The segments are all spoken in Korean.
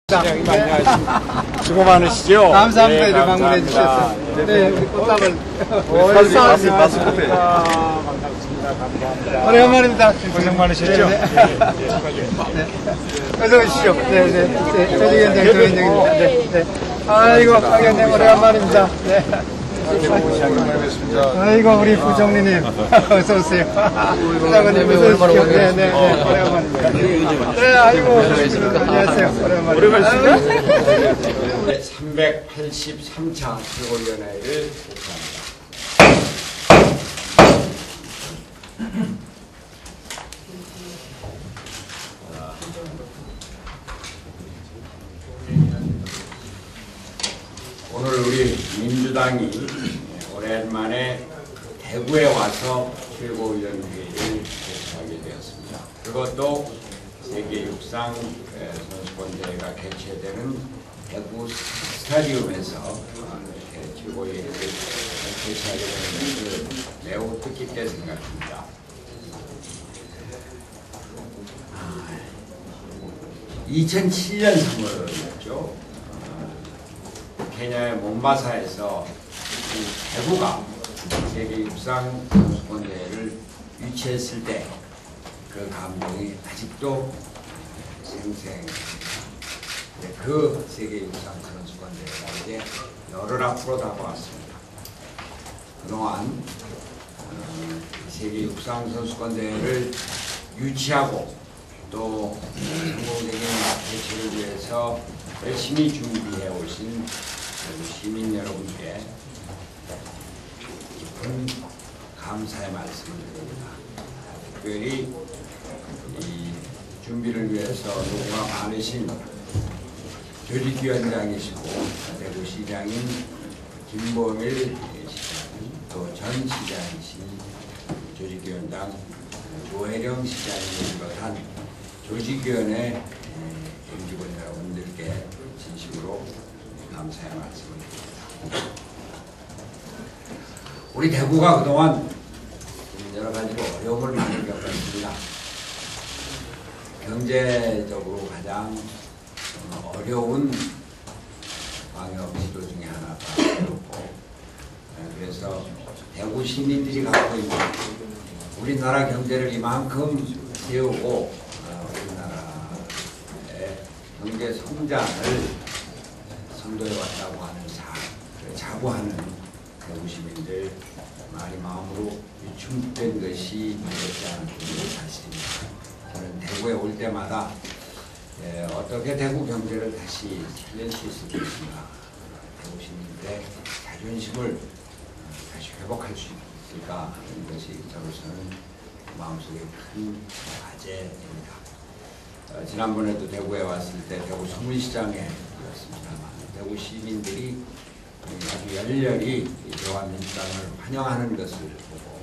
안녕하십니까. 수고 많으시죠? 감사합니다. 네, 이렇게 방문해 주셔서. 네, 우리 꽃다발. 반갑습니다. 오래간만입니다. 고생 많으셨죠? 네. 어서 오십시오. 네, 네. 네, 조직위원장 조현정입니다. 네, 네. 아이고, 박 의원님 오래간만입니다. 네. 아이고, 우리 부총리님. 어서오세요. 부장관님 어서오십시오. 네, 네, 네. 오래간만입니다. 네, 아이고. 안녕하세요. 오래간만입니다. 383차 최고위원회를 개최합니다. 오늘 우리 민주당이 오랜만에 대구에 와서 최고위원회를 개최하게 되었습니다. 그것도 세계 육상 선수권대회가 개최되는 대구 스타디움에서 이렇게 최고위원회를 개최하게 되는 것을 매우 뜻깊게 생각합니다. 2007년 3월이었죠. 케냐의 몬바사에서 대구가 세계 육상 선수권 대회를 유치했을 때 그 감동이 아직도 생생합니다. 그 세계 육상 선수권 대회가 이제 열흘 앞으로 다가왔습니다. 그동안 세계 육상 선수권 대회를 유치하고 또 성공적인 개최를 위해서 열심히 준비해 오신 시민 여러분께 깊은 감사의 말씀을 드립니다. 특별히 이 준비를 위해서 노고가 많으신 조직위원장이시고 대구시장인 김범일 시장님, 또 전 시장이신 조직위원장 조혜령 시장님을 비롯한 조직위원회 임직원 여러분들께 진심으로 감사의 말씀을 드립니다. 우리 대구가 그동안 여러 가지로 어려움을 많이 겪었습니다. 경제적으로 가장 어려운 방역 지도 중에 하나가 되었고, 그래서 대구 시민들이 갖고 있는 우리나라 경제를 이만큼 세우고 우리나라의 경제 성장을 선도해 왔다고 하는 자부하는 대구 시민들 많이 마음으로 위축된 것이 있지 않은 사실입니다. 저는 대구에 올 때마다 어떻게 대구 경제를 다시 살릴 수 있을 것인가, 대구 시민들의 자존심을 다시 회복할 수 있을까 하는 것이 저로서는 마음속에 큰 과제입니다. 지난번에도 대구에 왔을 때 대구 서문시장에 있었습니다만 대구 시민들이 아주 열렬히 저와 민주당을 환영하는 것을 보고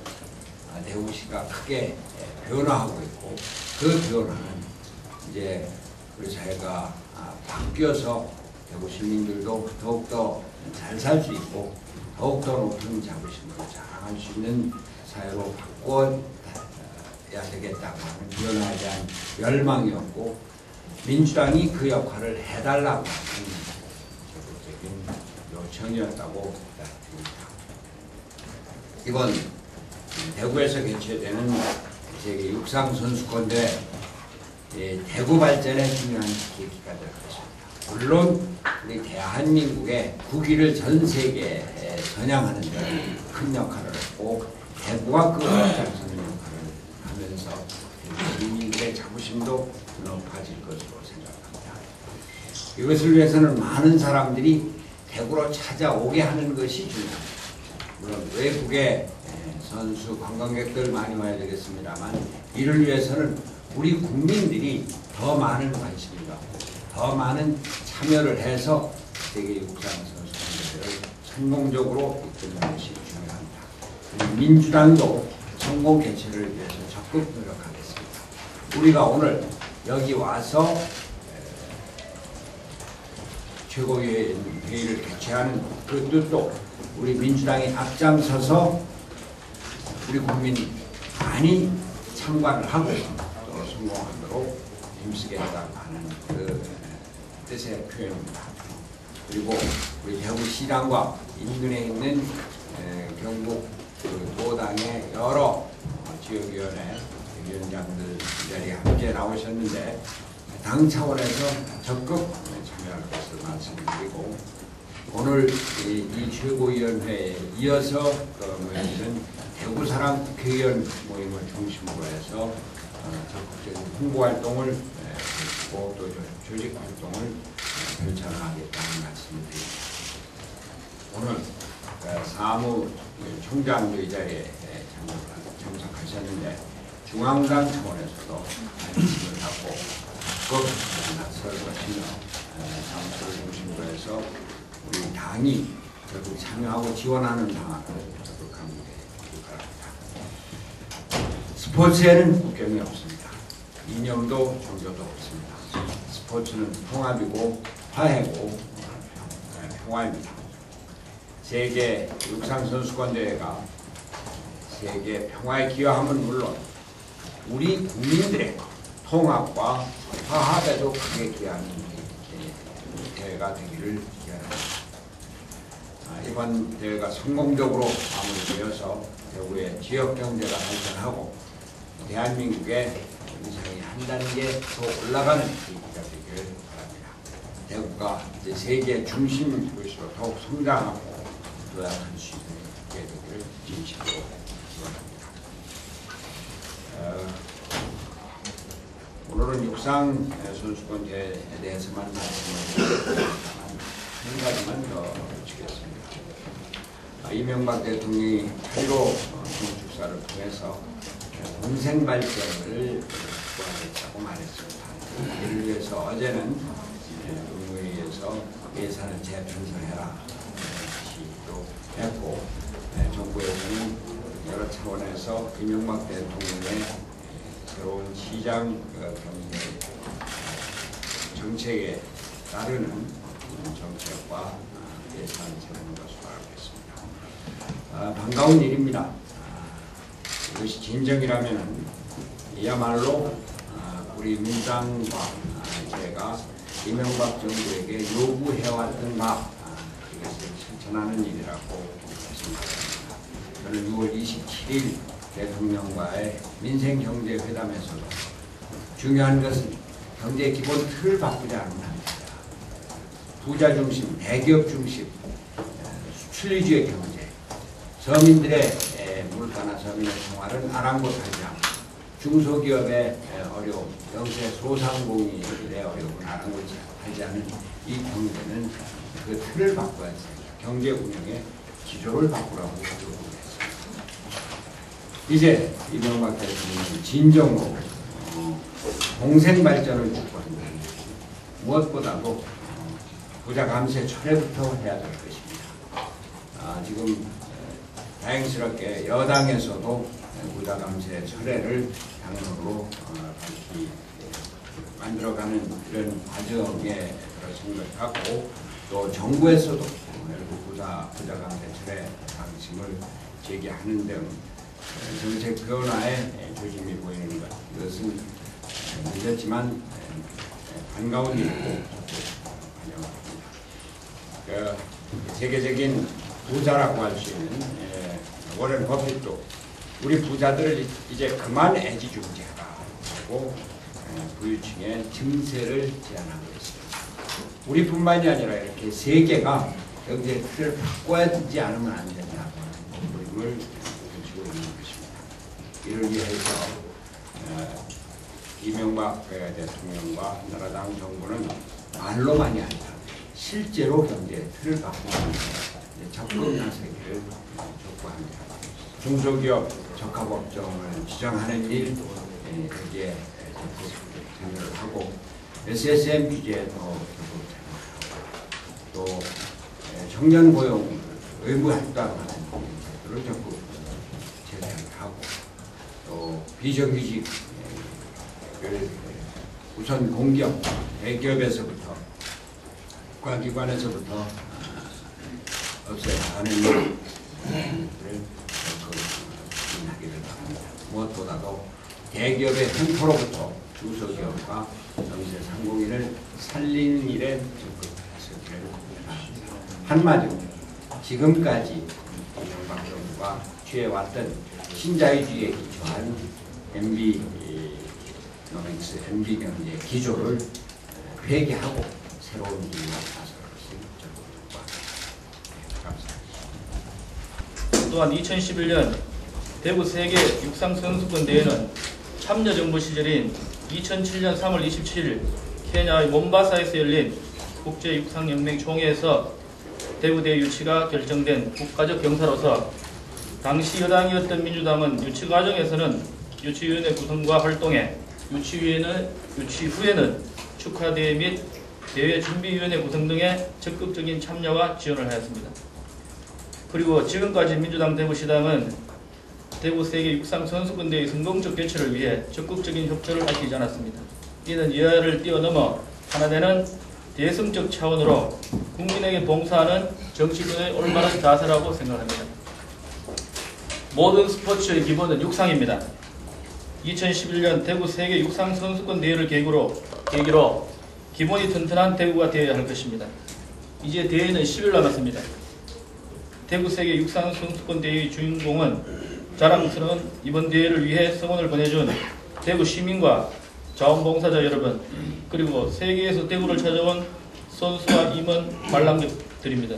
대구시가 크게 변화하고 있고, 그 변화는 이제 우리 사회가 바뀌어서 대구 시민들도 더욱더 잘 살 수 있고 더욱더 높은 자부심으로 자랑할 수 있는 사회로 바꿔야 되겠다고 하는 변화에 대한 열망이었고, 민주당이 그 역할을 해달라고 하는 적극적인 요청이었다고 생각합니다. 이번 대구에서 개최되는 세계 육상 선수권대 대구 발전에 중요한 계기가 될 것입니다. 물론 우리 대한민국의 국위를 전 세계에 전향하는 데 큰 역할을 했고, 대구가 그 앞장서는 역할을 하면서 국민들의 자부심도 높아질 것으로 생각합니다. 이것을 위해서는 많은 사람들이 대구로 찾아오게 하는 것이 중요합니다. 물론 외국의 선수, 관광객들 많이 와야 되겠습니다만, 이를 위해서는 우리 국민들이 더 많은 관심을 갖고 더 많은 참여를 해서 세계 육상 선수권대회를 성공적으로 이끄는 것이 중요합니다. 민주당도 성공 개최를 위해서 적극 노력하겠습니다. 우리가 오늘 여기 와서 최고위원회를 개최하는 그 뜻도 우리 민주당이 앞장서서 우리 국민이 많이 참관을 하고 또 성공하도록 힘쓰겠다고 하는 그 뜻의 표현입니다. 그리고 우리 대구시당과 인근에 있는 경북 도당의 여러 지역위원회 위원장들 이 자리에 함께 나오셨는데 당 차원에서 적극 참여할 것을 말씀드리고 오늘 이 최고위원회에 이어서 모여있는 대구사랑 국회의원 모임을 중심으로 해서 적극적인 홍보활동을 했고 또 조직활동을 펼쳐나가겠다는 말씀을 드립니다. 오늘 사무총장도 이 자리에 참석하셨는데 중앙당 차원에서도 관심을 갖고 적극 나서시며 사무처를 중심으로 해서 우리 당이 적극 참여하고 지원하는 방안을 적극하는 게 바랍니다. 스포츠에는 국경이 없습니다. 이념도 종교도 없습니다. 스포츠는 통합이고 화해고 평화입니다. 세계 육상선수권대회가 세계 평화에 기여함은 물론 우리 국민들의 통합과 화합에도 크게 기여하는 대회가 되기를 기원합니다. 이번 대회가 성공적으로 마무리되어서 대구의 지역경제가 발전하고 대한민국의 위상이 한 단계 더 올라가는 계기가 되기를 바랍니다. 대구가 이제 세계 중심 도시로 더욱 성장하고 도약할 수 있게 되기를 진심으로 기원합니다. 오늘은 육상 선수권 대회에 대해서만 말씀을 드리겠지만 한 가지만 더 붙이겠습니다. 이명박 대통령이 8.15 중축사를 통해서 동생 발전을 구하겠다고 말했습니다. 이를 위해서 어제는 의회에서 예산을 재편성해라 지시도 했고 정부에서는 여러 차원에서 이명박 대통령의 새로운 시장 경제 정책에 따르는 정책과 예산을 세우는 것으로 알고 있습니다. 반가운 일입니다. 이것이 진정이라면 이야말로 우리 민주당과 제가 이명박 정부에게 요구해왔던 바 이것을 실천하는 일이라고 생각합니다. 저는 6월 27일 대통령과의 민생경제회담에서도 중요한 것은 경제 기본 틀을 바꾸지 않으면 안 됩니다. 부자 중심, 대기업 중심, 수출 위주의 경제, 서민들의 물가나 서민의 생활은 아랑곳하지 않고 중소기업의 어려움, 영세 소상공인들의 어려움은 아랑곳하지 않은 이 경제는 그 틀을 바꿔야 됩니다. 경제 운영의 기조를 바꾸라고 요구했습니다. 이제 이명박 대통령은 진정으로 공생 발전을 추구한다. 무엇보다도 부자 감세 철회부터 해야 될 것입니다. 지금 다행스럽게 여당에서도 부자 감세 철회를 당론으로 만들어가는 이런 과정에 들어선 것 같고 또 정부에서도 일부 부자 감세 철회 방침을 제기하는 등 정책 변화에 조짐이 보이는 것, 이것은 늦었지만 반가운 일이고 환영합니다. 세계적인 부자라고 할 수 있는 워렌 버핏도 우리 부자들을 이제 그만 애지중지하라 하고 부유층의 증세를 제안하고 있습니다. 우리뿐만이 아니라 이렇게 세계가 경제 틀을 바꿔야 되지 않으면 안 된다고 하는 목소림을 펼치고 있는 것입니다. 이를 위해서 이명박 대통령과 나라당 정부는 말로만이 아니라 실제로 경제 틀을 바꾸는 적극 나서기를 촉구합니다. 중소기업 적합업종을 지정하는 일 여기에 적극 참여를 하고 SSM 규제에도 적극 참여하고 또 청년 고용 의무 활동하는 것들을 적극 제대를 하고 또 비정규직을 우선 공기업 대기업에서부터 국가기관에서부터 없애야 하는 일을 적극 진행하기를 바랍니다. 무엇보다도 대기업의 횡포로부터 중소기업과 경제 상공인을 살리는 일에 적극했기를 바랍니다. 한마디로 지금까지 이명박 정부가 취해왔던 신자유주의에 기초한 MB 노믹스, MB 경제 기조를 회개하고 새로운 길을 나서는 것이 적극 감사합니다. 또한 2011년 대구 세계 육상 선수권 대회는 참여정부 시절인 2007년 3월 27일 케냐의 몬바사에서 열린 국제육상연맹 총회에서 대구대회 유치가 결정된 국가적 경사로서 당시 여당이었던 민주당은 유치 과정에서는 유치위원회 구성과 활동에 유치 후에는 축하대회 및 대회준비위원회 구성 등의 적극적인 참여와 지원을 하였습니다. 그리고 지금까지 민주당 대구시당은 대구 세계 육상 선수권 대회 성공적 개최를 위해 적극적인 협조를 아끼지 않았습니다. 이는 여야를 뛰어넘어 하나 되는 대승적 차원으로 국민에게 봉사하는 정치권의 올바른 자세라고 생각합니다. 모든 스포츠의 기본은 육상입니다. 2011년 대구 세계 육상 선수권 대회를 계기로 기본이 튼튼한 대구가 되어야 할 것입니다. 이제 대회는 10일 남았습니다. 대구 세계 육상 선수권 대회의 주인공은 자랑스러운 이번 대회를 위해 성원을 보내준 대구 시민과 자원봉사자 여러분, 그리고 세계에서 대구를 찾아온 선수와 임원 관람객들입니다.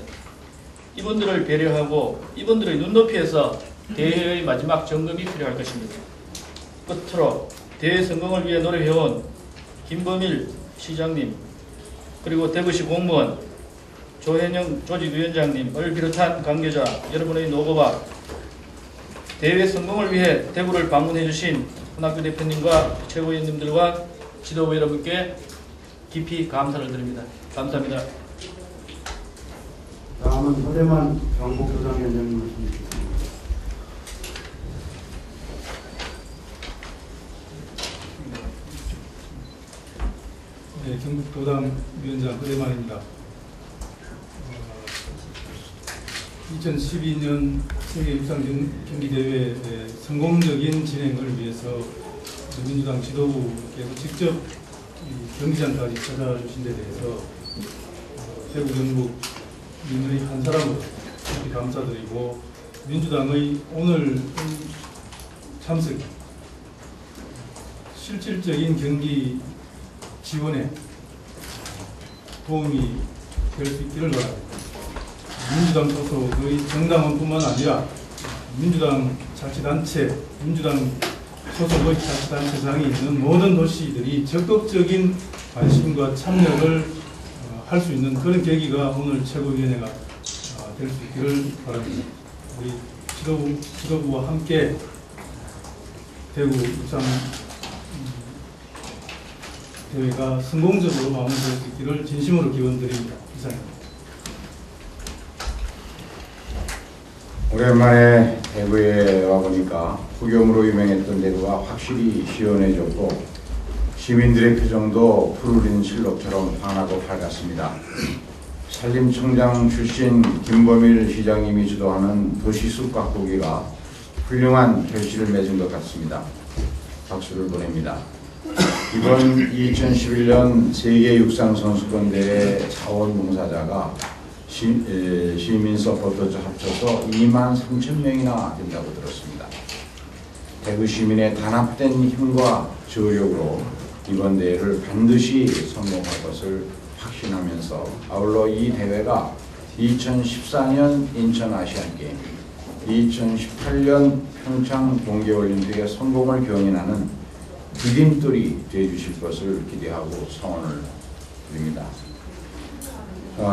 이분들을 배려하고 이분들의 눈높이에서 대회의 마지막 점검이 필요할 것입니다. 끝으로 대회 성공을 위해 노력해온 김범일 시장님, 그리고 대구시 공무원, 조현영 조직위원장님을 비롯한 관계자 여러분의 노고와 대회 성공을 위해 대구를 방문해 주신 혼학교 대표님과 최고위원님들과 지도부 여러분께 깊이 감사를 드립니다. 감사합니다. 다음은 서대만 경북도당위원장님 말씀 주시겠습니다. 네, 경북도당위원장 서대만입니다. 2012년 세계육상경기대회 성공적인 진행을 위해서 민주당 지도부께서 직접 경기장까지 찾아주신 데 대해서 대구 경북 민의 한 사람으로 깊이 감사드리고, 민주당의 오늘 참석 실질적인 경기 지원에 도움이 될 수 있기를 바랍니다. 민주당 소속의 정당은 뿐만 아니라 민주당 자치단체, 민주당 소속의 자치단체장이 있는 모든 도시들이 적극적인 관심과 참여를 할 수 있는 그런 계기가 오늘 최고위원회가 될 수 있기를 바랍니다. 우리 지도부와 함께 대구 육상 대회가 성공적으로 마무리될 수 있기를 진심으로 기원드립니다. 이상입니다. 오랜만에 대구에 와보니까 폭염으로 유명했던 대구가 확실히 시원해졌고 시민들의 표정도 푸르른 실록처럼 환하고 밝았습니다. 산림청장 출신 김범일 시장님이 주도하는 도시숲 가꾸기가 훌륭한 결실을 맺은 것 같습니다. 박수를 보냅니다. 이번 2011년 세계육상선수권대회 자원봉사자가 시민 서포터즈 합쳐서 23,000명이나 된다고 들었습니다. 대구 시민의 단합된 힘과 저력으로 이번 대회를 반드시 성공할 것을 확신하면서 아울러 이 대회가 2014년 인천 아시안게임, 2018년 평창 동계올림픽의 성공을 경인하는 디딤돌이 되어주실 것을 기대하고 성원을 드립니다.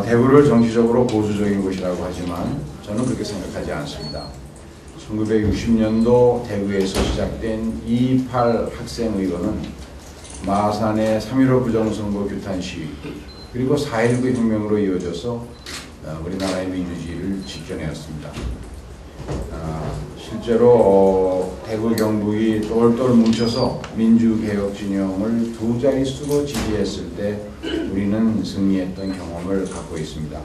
대구를 정치적으로 보수적인 곳이라고 하지만 저는 그렇게 생각하지 않습니다. 1960년도 대구에서 시작된 2.28 학생의원은 마산의 3.15 부정선거 규탄 시위, 그리고 4.19 혁명으로 이어져서 우리나라의 민주주의를 지켜내었습니다. 실제로 대구 경북이 똘똘 뭉쳐서 민주개혁 진영을 두 자릿수로 지지했을 때 우리는 승리했던 경험을 갖고 있습니다.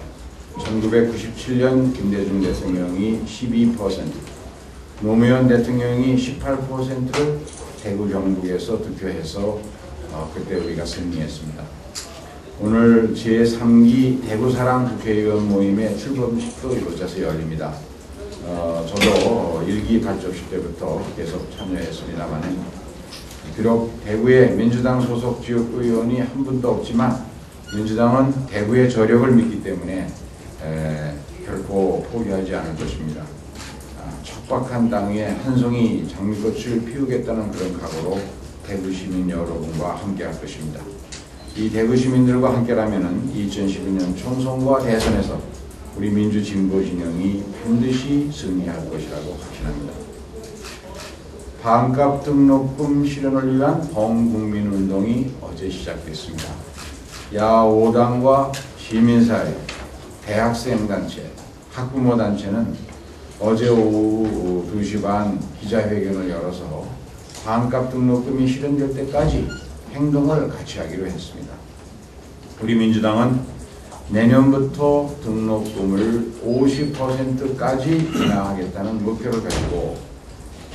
1997년 김대중 대통령이 12%, 노무현 대통령이 18%를 대구 경북에서 득표해서 그때 우리가 승리했습니다. 오늘 제3기 대구사랑 국회의원 모임의 출범식도 이곳에서 열립니다. 저도 1기 발족식 때부터 계속 참여했습니다만 비록 대구에 민주당 소속 지역구의원이 한 분도 없지만 민주당은 대구의 저력을 믿기 때문에 결코 포기하지 않을 것입니다. 척박한 땅 위에 한 송이 장미꽃을 피우겠다는 그런 각오로 대구 시민 여러분과 함께할 것입니다. 이 대구 시민들과 함께라면 2012년 총선과 대선에서 우리 민주진보 진영이 반드시 승리할 것이라고 확신합니다. 반값 등록금 실현을 위한 범국민운동이 어제 시작됐습니다. 야5당과 시민사회, 대학생단체, 학부모단체는 어제 오후 2시 반 기자회견을 열어서 반값 등록금이 실현될 때까지 행동을 같이 하기로 했습니다. 우리 민주당은 내년부터 등록금을 50%까지 인하하겠다는 목표를 가지고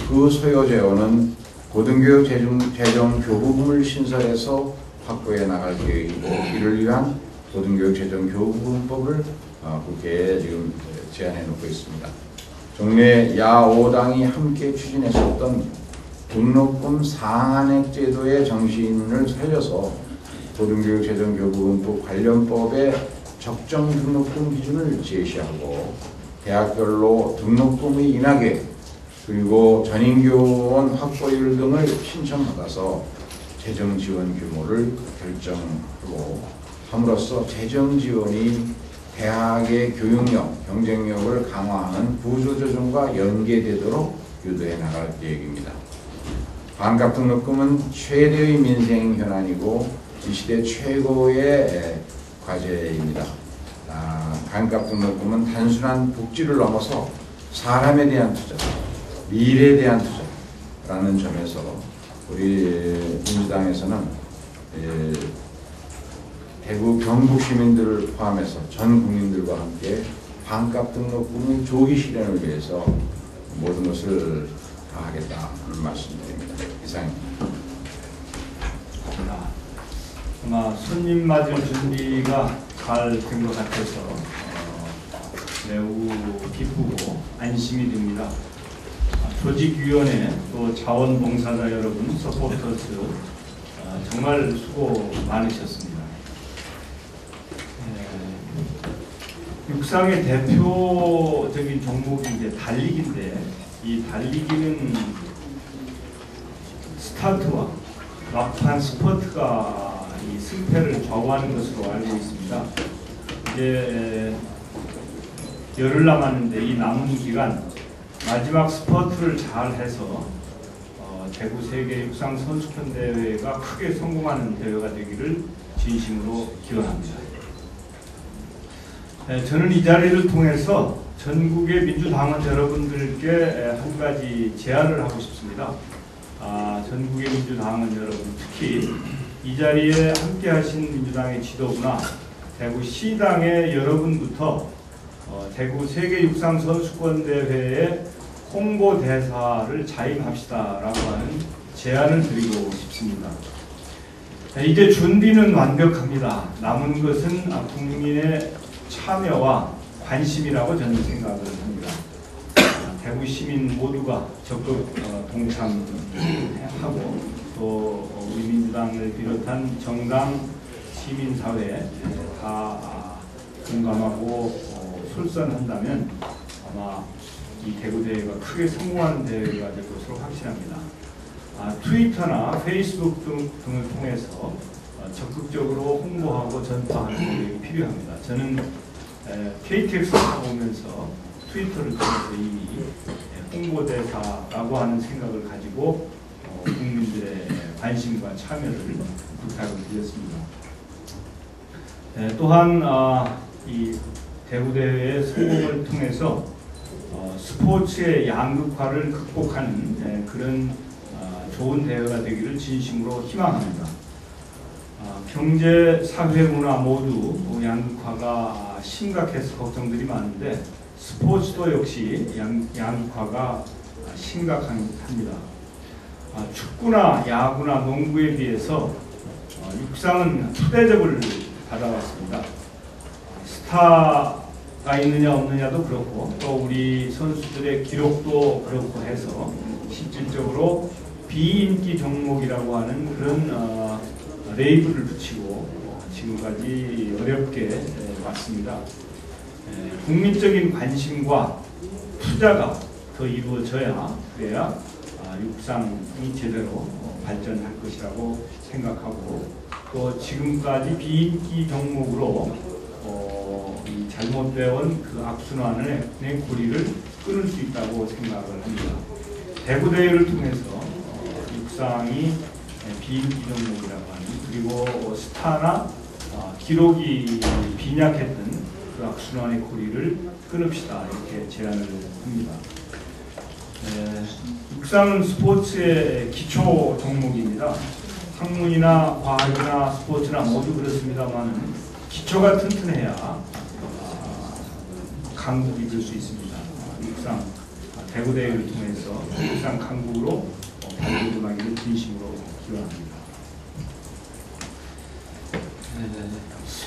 그 소요 재원은 고등교육 재정 교부금을 신설해서 확보해 나갈 계획이고 이를 위한 고등교육 재정 교부금법을 국회에 지금 제안해 놓고 있습니다. 종래 야5당이 함께 추진했었던 등록금 상한액 제도의 정신을 살려서 고등교육 재정 교부금법 관련법의 적정 등록금 기준을 제시하고 대학별로 등록금의 인하계 그리고 전인교원 확보율 등을 신청받아서 재정 지원 규모를 결정하고 함으로써 재정 지원이 대학의 교육력, 경쟁력을 강화하는 구조조정과 연계되도록 유도해 나갈 계획입니다. 반값 등록금은 최대의 민생 현안이고 이 시대 최고의 과제입니다. 반값 등록금은 단순한 복지를 넘어서 사람에 대한 투자, 미래에 대한 투자라는 점에서 우리 민주당에서는 대구 경북 시민들을 포함해서 전 국민들과 함께 반값 등록금의 조기 실현을 위해서 모든 것을 다하겠다는 말씀드립니다. 이상입니다. 아마 손님 맞을 준비가 잘 된 것 같아서 매우 기쁘고 안심이 됩니다. 조직위원회 또 자원봉사자 여러분, 서포터스 정말 수고 많으셨습니다. 육상의 대표적인 종목이 이제 달리기인데 이 달리기는 스타트와 막판 스퍼트가 이 승패를 좌우하는 것으로 알고 있습니다. 이제 열흘 남았는데 이 남은 기간 마지막 스퍼트를 잘 해서 대구 세계 육상 선수권 대회가 크게 성공하는 대회가 되기를 진심으로 기원합니다. 저는 이 자리를 통해서 전국의 민주당원 여러분들께 한 가지 제안을 하고 싶습니다. 전국의 민주당원 여러분, 특히 이 자리에 함께 하신 민주당의 지도부나 대구시당의 여러분부터 대구 세계육상 선수권 대회의 홍보대사를 자임합시다라고 하는 제안을 드리고 싶습니다. 이제 준비는 완벽합니다. 남은 것은 국민의 참여와 관심이라고 저는 생각을 합니다. 대구 시민 모두가 적극 동참하고 또 우리 민주당을 비롯한 정당, 시민사회 다 공감하고 솔선한다면 아마 이 대구 대회가 크게 성공하는 대회가 될 것으로 확신합니다. 트위터나 페이스북 등을 통해서 적극적으로 홍보하고 전파하는 노력이 필요합니다. 저는 KTX를 타보면서 트위터를 통해서 이미 홍보대사라고 하는 생각을 가지고 국민들의 관심과 참여를 부탁을 드렸습니다. 또한 이 대구대회의 성공을 통해서 스포츠의 양극화를 극복하는 그런 좋은 대회가 되기를 진심으로 희망합니다. 경제, 사회, 문화 모두 양극화가 심각해서 걱정들이 많은데 스포츠도 역시 양극화가 심각합니다. 축구나 야구나 농구에 비해서 육상은 초대접을 받아왔습니다. 스타가 있느냐 없느냐도 그렇고 또 우리 선수들의 기록도 그렇고 해서 실질적으로 비인기 종목이라고 하는 그런 레이블을 붙이고 지금까지 어렵게 왔습니다. 국민적인 관심과 투자가 더 이루어져야 그래야 육상이 제대로 발전할 것이라고 생각하고 또 지금까지 비인기 종목으로 이 잘못되어온 그 악순환의 고리를 끊을 수 있다고 생각을 합니다. 대구 대회를 통해서 육상이 비인기 종목이라고 하는 그리고 스타나 기록이 빈약했던 그 악순환의 고리를 끊읍시다 이렇게 제안을 합니다. 육상은 스포츠의 기초 종목입니다. 학문이나 과학이나 스포츠나 모두 그렇습니다만 기초가 튼튼해야 강국이 될 수 있습니다. 육상 대구 대회를 통해서 육상 강국으로 발돋움하기를 진심으로 기원합니다.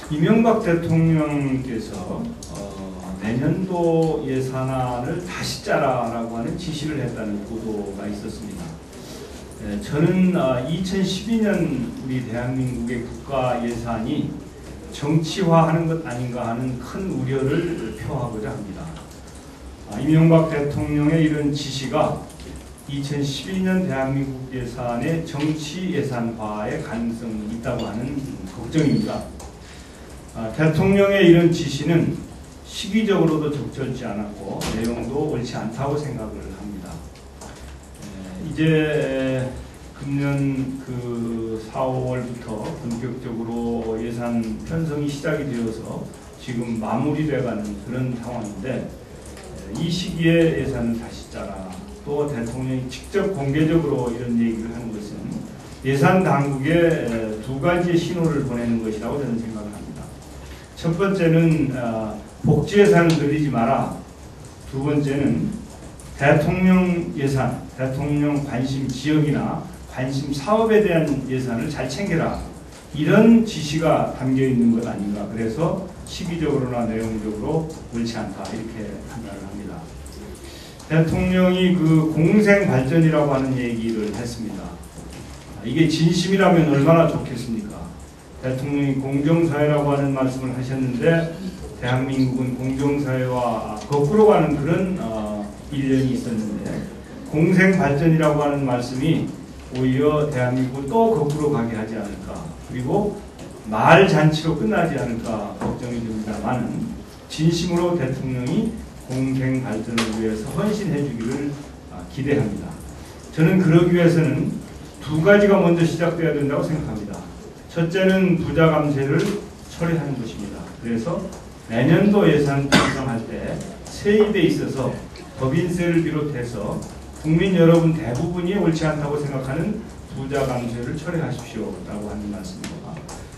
이명박 대통령께서 내년도 예산안을 다시 짜라라고 하는 지시를 했다는 보도가 있었습니다. 저는 2012년 우리 대한민국의 국가 예산이 정치화하는 것 아닌가 하는 큰 우려를 표하고자 합니다. 이명박 대통령의 이런 지시가 2012년 대한민국 예산의 정치 예산화의 가능성이 있다고 하는 걱정입니다. 대통령의 이런 지시는 시기적으로도 적절치 않았고 내용도 옳지 않다고 생각을 합니다. 이제 금년 그 4, 5월부터 본격적으로 예산 편성이 시작이 되어서 지금 마무리돼가는 그런 상황인데 이 시기에 예산을 다시 짜라. 또 대통령이 직접 공개적으로 이런 얘기를 하는 것은 예산 당국에 두 가지의 신호를 보내는 것이라고 저는 생각을 합니다. 첫 번째는 복지 예산을 늘리지 마라. 두 번째는 대통령 예산, 대통령 관심 지역이나 관심 사업에 대한 예산을 잘 챙겨라. 이런 지시가 담겨 있는 것 아닌가. 그래서 시기적으로나 내용적으로 옳지 않다. 이렇게 판단을 합니다. 대통령이 그 공생 발전이라고 하는 얘기를 했습니다. 이게 진심이라면 얼마나 좋겠습니까? 대통령이 공정사회라고 하는 말씀을 하셨는데 대한민국은 공정사회와 거꾸로 가는 그런 일련이 있었는데 공생 발전이라고 하는 말씀이 오히려 대한민국을 또 거꾸로 가게 하지 않을까. 그리고 말 잔치로 끝나지 않을까 걱정이 듭니다만 진심으로 대통령이 공생 발전을 위해서 헌신해 주기를 기대합니다. 저는 그러기 위해서는 두 가지가 먼저 시작돼야 된다고 생각합니다. 첫째는 부자 감세를 처리하는 것입니다. 그래서 내년도 예산 편성할 때 세입에 있어서 법인세를 비롯해서 국민 여러분 대부분이 옳지 않다고 생각하는 부자 감세를 처리하십시오라고 하는 말씀입니다.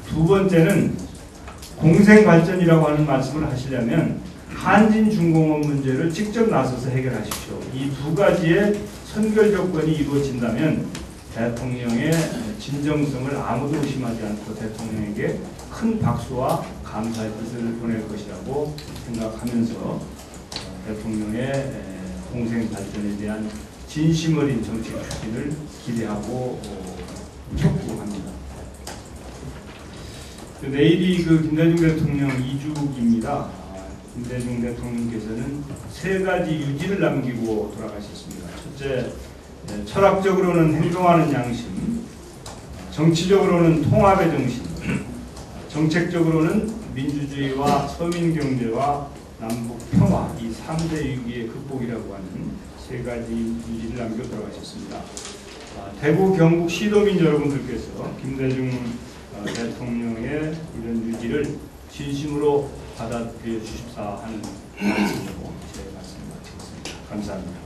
두 번째는 공생 발전이라고 하는 말씀을 하시려면 한진중공업 문제를 직접 나서서 해결하십시오. 이 두 가지의 선결 조건이 이루어진다면 대통령의 진정성을 아무도 의심하지 않고 대통령에게 큰 박수와 감사의 뜻을 보낼 것이라고 생각하면서 대통령의 공생 발전에 대한 진심 어린 정책 추진을 기대하고 촉구합니다. 내일이 그 김대중 대통령 이주기입니다. 김대중 대통령께서는 세 가지 유지를 남기고 돌아가셨습니다. 첫째, 철학적으로는 행동하는 양심, 정치적으로는 통합의 정신, 정책적으로는 민주주의와 서민경제와 남북평화, 이 3대 위기의 극복이라고 하는 세 가지 유지를 남겨 돌아가셨습니다. 대구 경북 시도민 여러분들께서 김대중 대통령의 이런 유지를 진심으로 받아들여 주십사 하는 말씀으로 제 말씀 마치겠습니다. 감사합니다.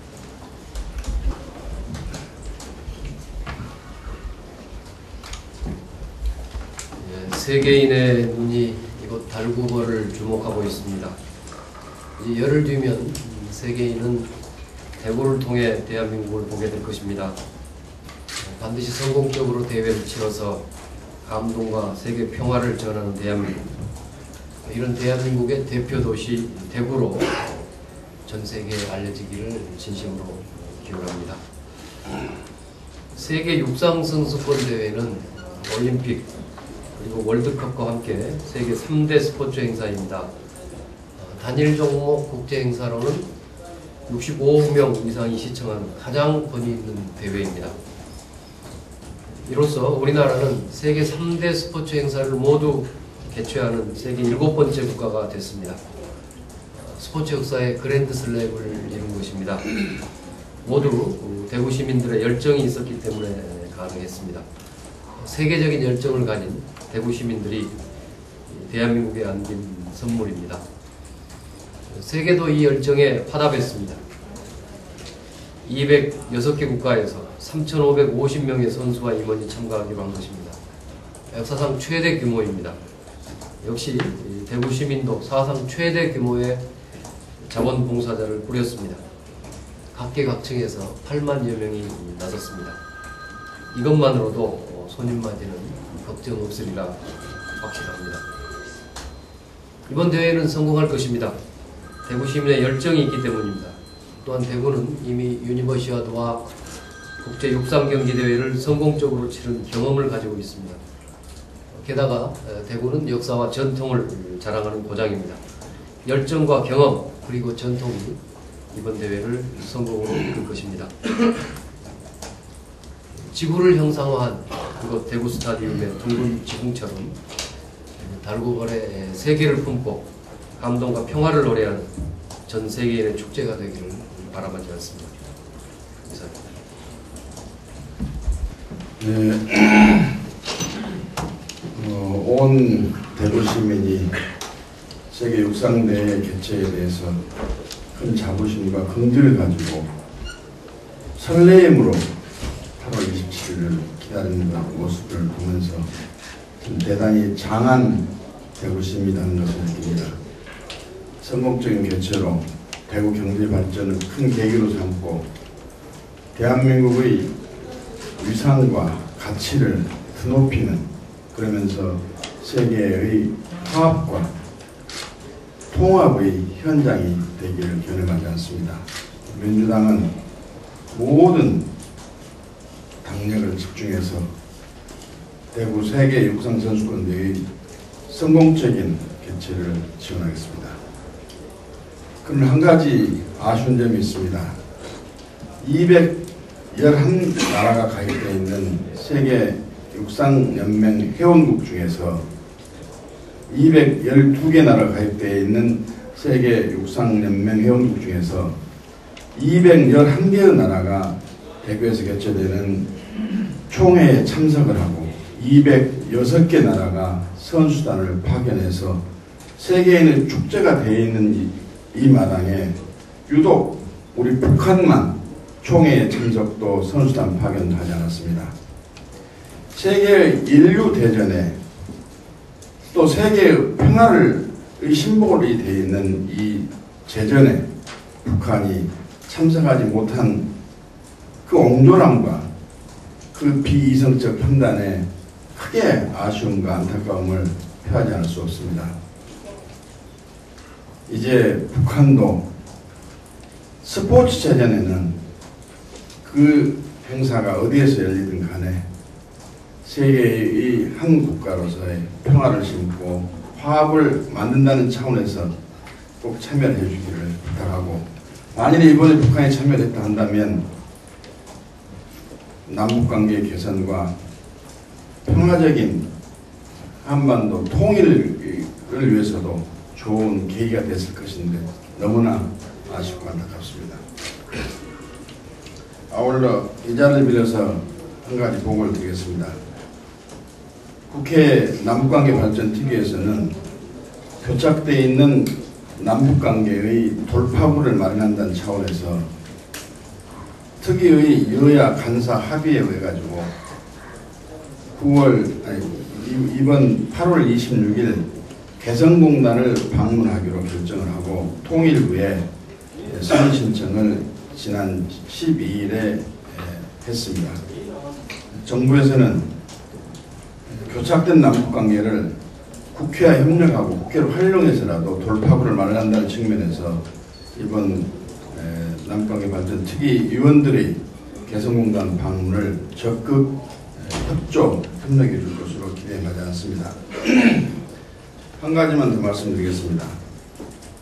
세계인의 눈이 이곳 달구벌을 주목하고 있습니다. 이 열흘 뒤면 세계인은 대구를 통해 대한민국을 보게 될 것입니다. 반드시 성공적으로 대회를 치러서 감동과 세계 평화를 전하는 대한민국, 이런 대한민국의 대표 도시 대구로 전 세계에 알려지기를 진심으로 기원합니다. 세계 육상 선수권 대회는 올림픽 그리고 월드컵과 함께 세계 3대 스포츠 행사입니다. 단일 종목 국제 행사로는 65명 이상이 시청하는 가장 권위 있는 대회입니다. 이로써 우리나라는 세계 3대 스포츠 행사를 모두 개최하는 세계 7번째 국가가 됐습니다. 스포츠 역사의 그랜드 슬램을 이룬 것입니다. 모두 대구 시민들의 열정이 있었기 때문에 가능했습니다. 세계적인 열정을 가진 대구 시민들이 대한민국에 안긴 선물입니다. 세계도 이 열정에 화답했습니다. 206개 국가에서 3,550명의 선수와 임원이 참가하기로 한 것입니다. 역사상 최대 규모입니다. 역시 대구 시민도 사상 최대 규모의 자원봉사자를 꾸렸습니다. 각계각층에서 8만여 명이 나섰습니다. 이것만으로도 손님맞이는 걱정 없으리라 확신합니다. 이번 대회는 성공할 것입니다. 대구 시민의 열정이 있기 때문입니다. 또한 대구는 이미 유니버시아드와 국제 육상경기대회를 성공적으로 치른 경험을 가지고 있습니다. 게다가 대구는 역사와 전통을 자랑하는 고장입니다. 열정과 경험 그리고 전통이 이번 대회를 성공으로 이끌 것입니다. 지구를 형상화한 그곳 대구 스타디움의 둥근 지붕처럼 달구벌의 세계를 품고 감동과 평화를 노래하는 전 세계인의 축제가 되기를 바라마지 않습니다. 감사합니다. 온 대구 시민이 세계 육상대회 개최에 대해서 큰 자부심과 긍지를 가지고 설레임으로 8월 27일을 기다리는 모습을 보면서 대단히 장한 대구 시민이라는 것을 느낍니다. 성공적인 개최로 대구 경제 발전을 큰 계기로 삼고 대한민국의 위상과 가치를 드높이는, 그러면서 세계의 화합과 통합의 현장이 되기를 기원하지 않습니다. 민주당은 모든 당력을 집중해서 대구 세계 육상선수권대회의 성공적인 개최를 지원하겠습니다. 그러나 한 가지 아쉬운 점이 있습니다. 211나라가 가입되어 있는 세계 육상연맹 회원국 중에서 212개 나라가 가입되어 있는 세계 육상연맹 회원국 중에서 211개의 나라가 대구에서 개최되는 총회에 참석을 하고 206개 나라가 선수단을 파견해서 세계인의 축제가 되어 있는 이 마당에 유독 우리 북한만 총회에 참석도 선수단 파견도 하지 않았습니다. 세계 인류 대전에 또 세계의 평화를 심볼이 되어 있는 이 제전에 북한이 참석하지 못한 그 옹졸함과 그 비이성적 판단에 크게 아쉬움과 안타까움을 표하지 않을 수 없습니다. 이제 북한도 스포츠 제전에는 그 행사가 어디에서 열리든 간에 세계의 한 국가로서의 평화를 심고 화합을 만든다는 차원에서 꼭 참여를 해주기를 부탁하고, 만일에 이번에 북한이 참여를 했다 한다면 남북관계 개선과 평화적인 한반도 통일을 위해서도 좋은 계기가 됐을 것인데 너무나 아쉽고 안타깝습니다. 아울러 이 자리를 빌어서 한 가지 보고를 드리겠습니다. 국회 남북관계발전특위에서는 교착되어 있는 남북관계의 돌파구를 마련한다는 차원에서 특위의 여야 간사 합의에 의해 가지고 이번 8월 26일 개성공단을 방문하기로 결정을 하고 통일 후에 승인 신청을 지난 12일에 했습니다. 정부에서는 교착된 남북관계를 국회와 협력하고 국회를 활용해서라도 돌파구를 마련한다는 측면에서 이번 남북관계 발전 특위위원들의 개성공단 방문을 적극 협력해 줄 것으로 기대하지 않습니다. 한 가지만 더 말씀드리겠습니다.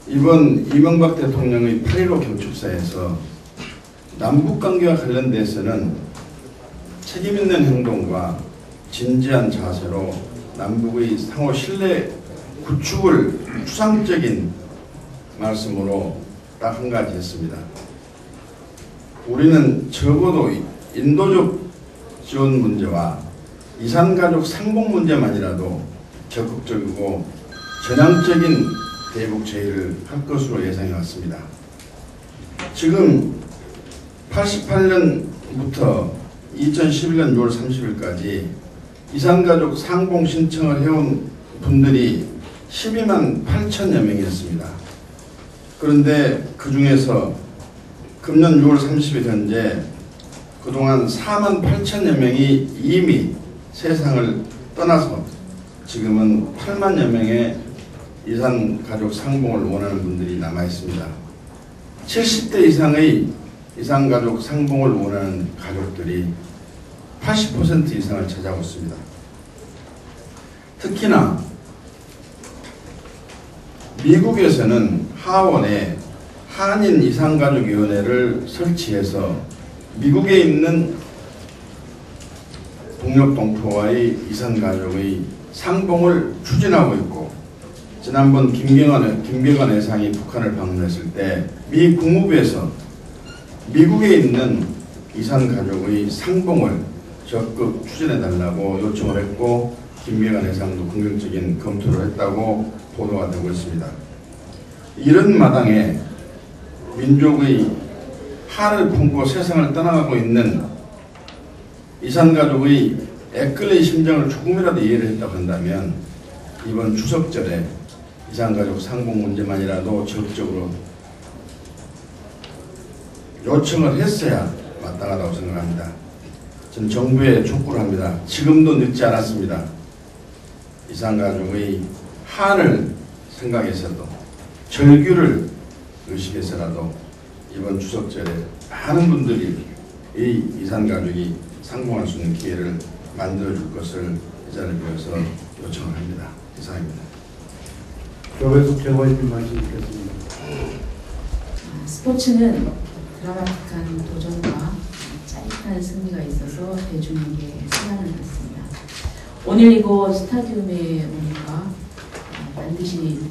이번 이명박 대통령의 8.15 경축사에서 남북관계와 관련돼서는 책임있는 행동과 진지한 자세로 남북의 상호 신뢰 구축을 추상적인 말씀으로 딱 한 가지 했습니다. 우리는 적어도 인도적 지원 문제와 이산가족 상봉 문제만이라도 적극적이고 전향적인 대북 제의를 할 것으로 예상해 왔습니다. 지금 88년부터 2011년 6월 30일까지 이산가족 상봉 신청을 해온 분들이 12만 8천여 명이었습니다. 그런데 그 중에서 금년 6월 30일 현재 그동안 4만 8천여 명이 이미 세상을 떠나서 지금은 8만여 명의 이산가족 상봉을 원하는 분들이 남아있습니다. 70대 이상의 이산가족 상봉을 원하는 가족들이 80% 이상을 차지하고 있습니다. 특히나 미국에서는 하원에 한인 이산가족위원회를 설치해서 미국에 있는 동력 동포와의 이산가족의 상봉을 추진하고 있고, 지난번 김경환 회장이 북한을 방문했을 때 미 국무부에서 미국에 있는 이산가족의 상봉을 적극 추진해달라고 요청을 했고, 김경환 회장도 긍정적인 검토를 했다고 보도가 되고 있습니다. 이런 마당에 민족의 한을 품고 세상을 떠나가고 있는 이산가족의 애끓는 심정을 조금이라도 이해를 했다고 한다면 이번 추석절에 이산가족 상봉 문제만이라도 적극적으로 요청을 했어야 마땅하다고 생각합니다. 저는 정부에 촉구를 합니다. 지금도 늦지 않았습니다. 이산가족의 한을 생각해서도 절규를 의식해서라도 이번 추석절에 많은 분들이 이 이산가족이 상봉할 수 있는 기회를 만들어줄 것을 이 자리를 빌어서 요청을 합니다. 이상입니다. 조배숙 최고위원 말씀 듣겠습니다. 스포츠는 드라마틱한 도전과 짜릿한 승리가 있어서 대중에게 사랑을 받습니다. 오늘 이곳 스타디움에 오니까 반드시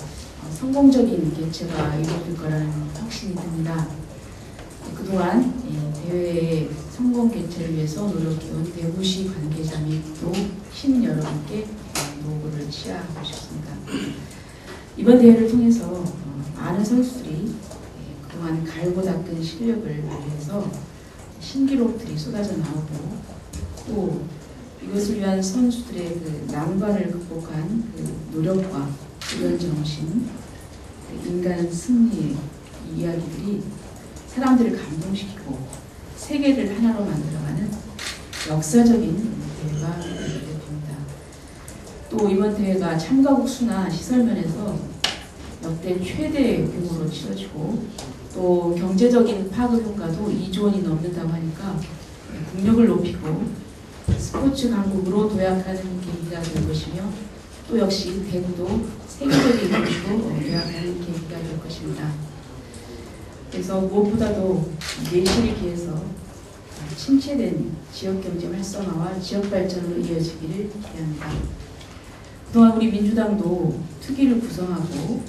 성공적인 개최가 이루어질 거라는 확신이 듭니다. 그동안 대회의 성공 개최를 위해서 노력해온 대구시 관계자 및 또 시민 여러분께 노고를 치하하고 싶습니다. 이번 대회를 통해서 많은 선수들이 그동안 갈고 닦은 실력을 발휘해서 신기록들이 쏟아져 나오고, 또 이것을 위한 선수들의 그 난관을 극복한 그 노력과 도전 정신, 인간 승리의 이야기들이 사람들을 감동시키고 세계를 하나로 만들어가는 역사적인 대회가 됩니다. 또 이번 대회가 참가국 수나 시설 면에서 역대 최대 규모로 치러지고, 또 경제적인 파급 효과도 2조 원이 넘는다고 하니까 국력을 높이고 스포츠 강국으로 도약하는 계기가 될 것이며, 또 역시 대구도 세계적인 도시로 도약하는 계기가 될 것입니다. 그래서 무엇보다도 내실을 기해서 침체된 지역경제 활성화와 지역발전으로 이어지기를 기대합니다. 그동안 우리 민주당도 특위를 구성하고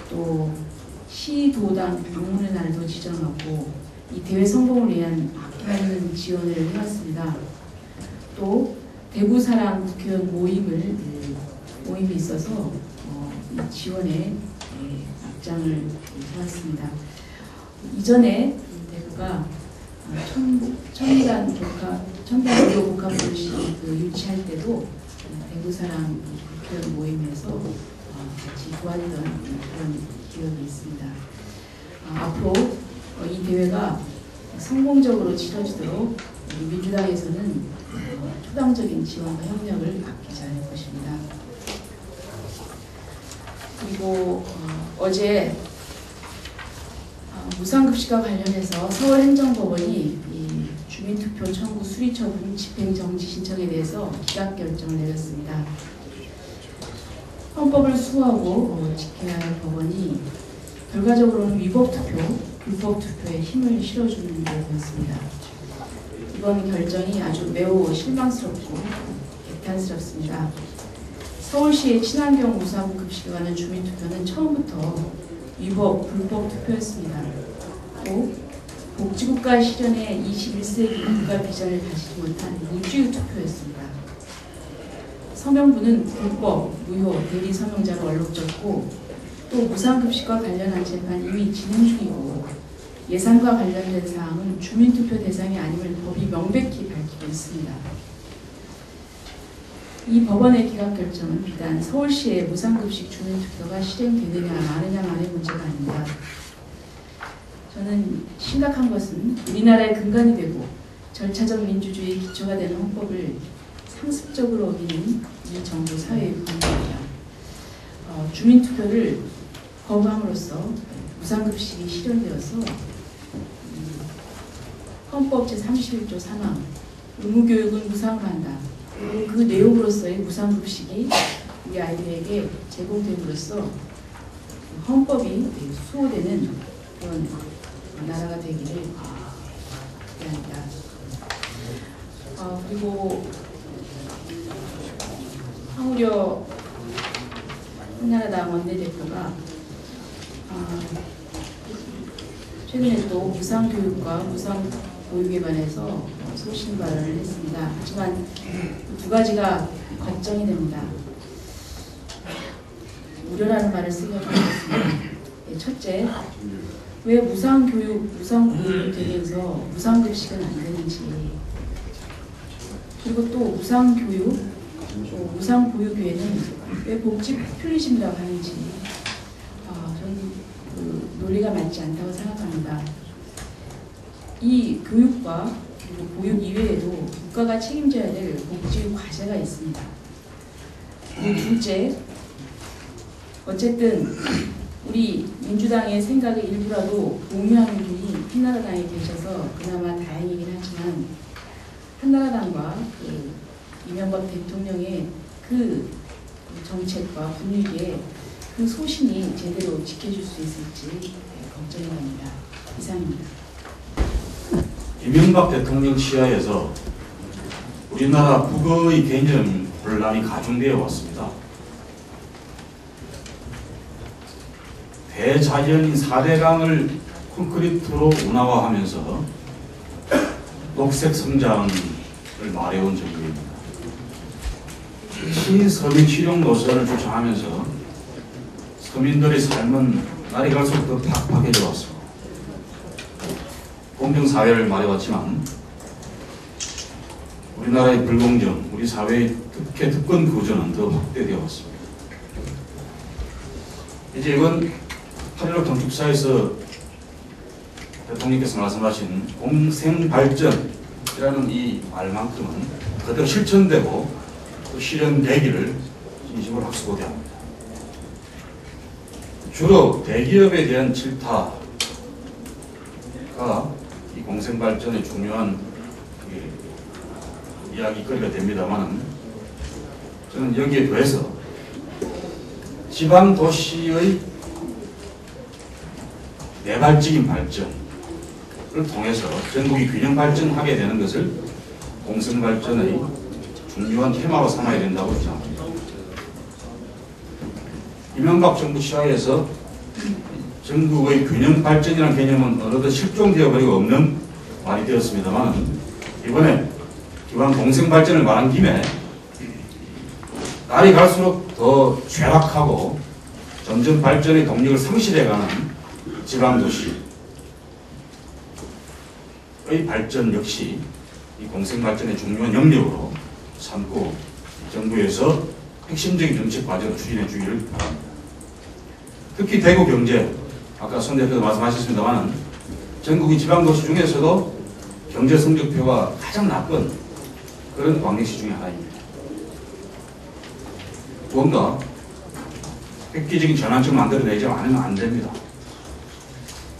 또 시도당 방문의 날도 지정하고 이 대회 성공을 위한 아낌없는 지원을 해왔습니다. 또 대구사랑 국회의원 모임이 있어서 이 지원에 앞장을 해왔습니다. 이전에 대구가 청단 의료복합도시 유치할 때도 대구사랑 국회의원 모임에서 같이 도왔던 그런 기억이 있습니다. 앞으로 이 대회가 성공적으로 치러지도록 민주당에서는 초당적인 지원과 협력을 아끼지 않을 것입니다. 그리고 어제 무상급식과 관련해서 서울행정법원이 이 주민투표 청구 수리처분 집행정지 신청에 대해서 기각결정을 내렸습니다. 헌법을 수호하고 지켜야 할 법원이 결과적으로는 위법투표, 불법투표에 힘을 실어주는 데 되었습니다. 이번 결정이 아주 매우 실망스럽고 개탄스럽습니다. 서울시의 친환경 무상급식에 관한 주민투표는 처음부터 위법, 불법 투표였습니다. 또 복지국가 실현의 21세기 국가 비전을 다지지 못한 무주의 투표였습니다. 서명부는 불법, 무효, 대리 서명자로 얼룩졌고 또 무상급식과 관련한 재판 이미 진행 중이고 예산과 관련된 사항은 주민투표 대상이 아님을 법이 명백히 밝히고 있습니다. 이 법원의 기각결정은 비단 서울시의 무상급식 주민투표가 실행되느냐 마느냐만의 문제가 아닙니다. 저는 심각한 것은 우리나라의 근간이 되고 절차적 민주주의의 기초가 되는 헌법을 상습적으로 어기는 이 정부 사회의 관계입니다. 주민투표를 거부함으로써 무상급식이 실현되어서 헌법 제31조 3항 의무교육은 무상으로 한다. 그리고 그 내용으로서의 무상급식이 우리 아이들에게 제공됨으로써 헌법이 수호되는 그런 나라가 되기를 바랍니다. 그리고 황우려 한나라당 원내대표가 최근에 또 무상교육과 무상보육에 관해서 소신 발언을 했습니다. 하지만 두 가지가 걱정이 됩니다. 우려라는 말을 쓰게 되었습니다. 첫째, 왜 무상교육, 무상보육이 되면서 무상급식은 안 되는지, 그리고 또 무상교육, 무상보육 외에는 왜 복지 포퓰리즘이라고 하는지 저는 그 논리가 맞지 않다고 생각합니다. 이 교육과 그리고 보육 이외에도 국가가 책임져야 될 복지 과제가 있습니다. 그리고 둘째, 어쨌든 우리 민주당의 생각의 일부라도 공유하는 분이 한나라당에 계셔서 그나마 다행이긴 하지만 한나라당과 그 이명박 대통령의 그 정책과 분위기에 그 소신이 제대로 지켜줄 수 있을지 걱정이 됩니다. 이상입니다. 이명박 대통령 시하에서 우리나라 국어의 개념 혼란이 가중되어 왔습니다. 대자연인 4대강을 콘크리트로 운하화하면서 녹색 성장을 말해온 정부입니다. 신서민 실용 노선을 주창하면서 서민들의 삶은 날이 갈수록 더 팍팍해져 왔습니다. 공정사회를 말해왔지만 우리나라의 불공정, 우리 사회의 특혜 특권 구조는 더 확대되어 왔습니다. 이제 이번 8.16 정축사에서 대통령께서 말씀하신 공생발전이라는 이 말만큼은 그대로 실천되고 또 실현되기를 진심으로 확수고대합니다. 주로 대기업에 대한 질타가 이 공생발전의 중요한 이야기거리가 됩니다만 저는 여기에 더해서 지방도시의 내발적인 발전을 통해서 전국이 균형 발전하게 되는 것을 공생발전의 중요한 테마로 삼아야 된다고 생각합니다. 이명박 정부 시하에서 전국의 균형 발전이라는 개념은 어느덧 실종되어 버리고 없는 말이 되었습니다만 이번에 기왕 공생 발전을 말한 김에 날이 갈수록 더 죄악하고 점점 발전의 동력을 상실해가는 지방도시의 발전 역시 이 공생 발전의 중요한 영역으로 삼고 정부에서 핵심적인 정책 과제로 추진해 주기를 바랍니다. 특히 대구 경제, 아까 손 대표도 말씀하셨습니다만 전국의 지방도시 중에서도 경제 성적표가 가장 나쁜 그런 광역시 중에 하나입니다. 뭔가 획기적인 전환점을 만들어내지 않으면 안 됩니다.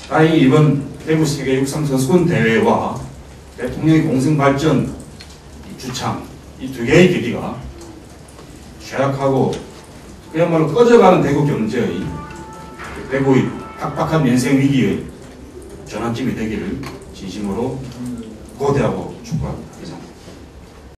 다행히 이번 대구 세계 육상 선수권 대회와 대통령의 공생발전 주창 이 두 개의 계기가 쇠락하고 그야말로 꺼져가는 대구 경제의 대구의 팍팍한 민생 위기의 전환점이 되기를 진심으로 고대하고 축복합니다. 이상.